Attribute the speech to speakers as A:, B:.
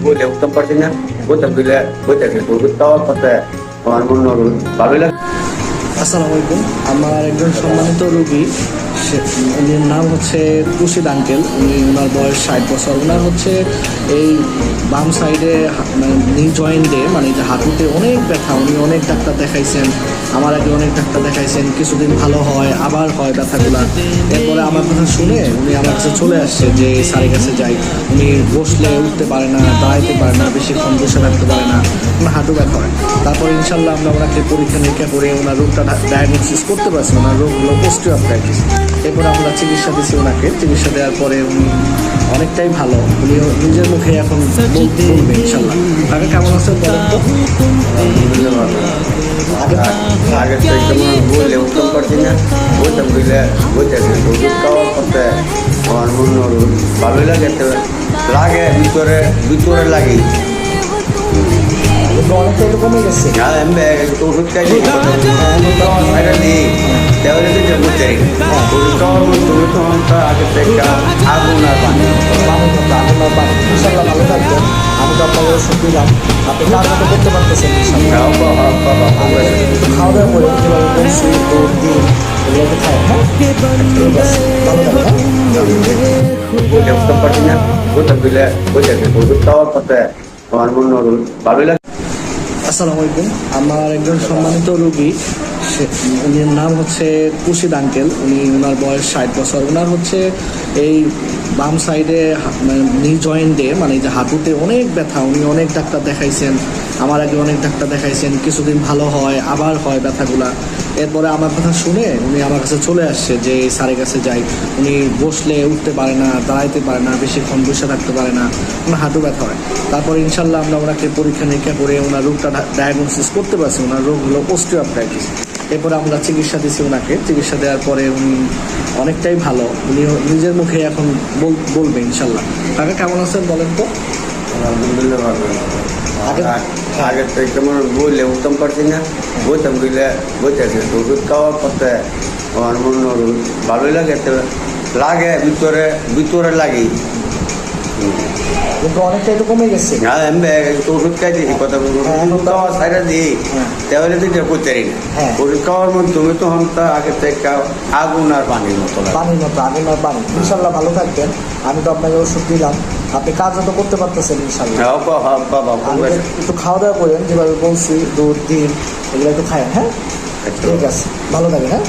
A: বলে উঠতে পারছি না, বলতে দিলে বলতেছে তাও করতে আমার মনে ভালোই লাগে।
B: আসসালামু আলাইকুম। আমার একজন সম্মানিত রোগী, উনির নাম হচ্ছে খুরশিদ আঙ্কেল। ওনার বয়স 60 বছর। ওনার হচ্ছে এই বাম সাইডে মানে নি জয়েন্টে, মানে যে হাঁটুতে অনেক ব্যথা। উনি অনেক ডাক্তার দেখাইছেন, আমার আগে অনেক ডাক্তার দেখাইছেন, কিছুদিন ভালো হয় আবার হয় ব্যথাগুলা। এরপরে আমার কথা শুনে উনি আমার কাছে চলে আসছে যে স্যারের কাছে যাই। উনি বসলে উঠতে পারে না, দাঁড়াইতে পারে না, বেশিক্ষণ বসে থাকতে পারে না, ওনার হাঁটু ব্যথা হয়। তারপরে ইনশাল্লাহ আমরা ওনাকে পরীক্ষা নিরীক্ষা করে ওনার রোগটা ডায়াগনোসিস করতে পারছি। ওনার রোগ হলো অস্টিওআর্থ্রাইটিস। এরপরে আমরা চিকিৎসা দিচ্ছি ওনাকে। চিকিৎসা দেওয়ার পরে উনি অনেকটাই ভালো। উনি নিজের মুখে এখন বলবে ইনশাল্লাহ। তাকে কেমন আছেন বলেন তো?
A: আগে তো একদম বলে উঠতে পারছি না, বলতাম দিলে বলতেছে তাও করতে আমার মনে ভালোই লাগে। লাগে ভিতরে ভিতরে লাগে।
B: অনেকটা একটু কমে গেছে।
A: ওষুধ খাইছি দিই তাহলে তো যে বুঝতে ওষুধ খাওয়ার মধ্যে তুমি তখন তো আগে থেকে আগুন আর পানি
B: ইনশাল্লাহ ভালো থাকবেন। আমি তো আপনাকে ওষুধ দিলাম, আপনি কাজ মতো করতে পারতেছেন। একটু খাওয়া দাওয়া করে যেভাবে বলছি, দুধ ডিম এগুলো একটু খাই। হ্যাঁ, ঠিক আছে, ভালো থাকবেন।
A: বলে উঠতে পারছি না, বলতাম দিলে বলতেছে ওষুধ খাওয়ার করতে আমার মনে ভালোই লাগে।
B: আসসালামু আলাইকুম। আমার একজন সম্মানিত রোগী, উনির নাম হচ্ছে খুরশিদ আঙ্কেল। ওনার বয়স 60 বছর। ওনার হচ্ছে এই বাম সাইডে মানে নি জয়েন্টে, মানে যে হাঁটুতে অনেক ব্যথা। উনি অনেক ডাক্তার দেখাইছেন, আমার আগে অনেক ডাক্তার দেখাইছেন, কিছুদিন ভালো হয় আবার হয় ব্যথাগুলা। এরপরে আমার কথা শুনে উনি আমার কাছে চলে আসছে যে স্যারের কাছে যাই। উনি বসলে উঠতে পারে না, দাঁড়াইতে পারে না, বেশিক্ষণ বসে থাকতে পারে না, ওনার হাঁটু ব্যথা হয়। তারপরে ইনশাল্লাহ আমরা ওনাকে পরীক্ষা নিরীক্ষা করে ওনার রোগটা ডায়াগনোসিস করতে পারছি। ওনার রোগ হলো অস্টিওআর্থ্রাইটিস। এরপরে আমরা চিকিৎসা দিচ্ছি ওনাকে। চিকিৎসা দেওয়ার পরে উনি অনেকটাই ভালো। উনি নিজের মুখে এখন বলবে ইনশাল্লাহ। তাকে কেমন আছেন বলেন তো?
A: আলহামদুলিল্লাহ ভালো। আগে তো একদম বলে উঠতে পারছি না, বলতাম দিলে বলতেছে ওষুধ খাওয়ার করতে আমার মনে ভালোই লাগে। লাগে ভিতরে ভিতরে লাগে।
B: কিন্তু অনেকটা একটু কমে গেছে।
A: ওষুধ খাইছি কথা ওষুধ খাওয়া সাইডা দিই তাহলে তো করতে পারি না। ওষুধ খাওয়ার মধ্যে তুমি তখন তো আগে থেকে আগুন আর পানির মতো
B: পানির মতো, আগুন আর পানি। ইনশাল্লাহ ভালো থাকবেন। আমি তো আপনাকে ওষুধ দিলাম, আপনি কাজও তো করতে পারতেছেন ইনশাল্লাহ। একটু খাওয়া দাওয়া করেন যেভাবে বলছি, দুধ ডিম এগুলো একটু খায়েন। হ্যাঁ, ঠিক আছে, ভালো থাকেন। হ্যাঁ।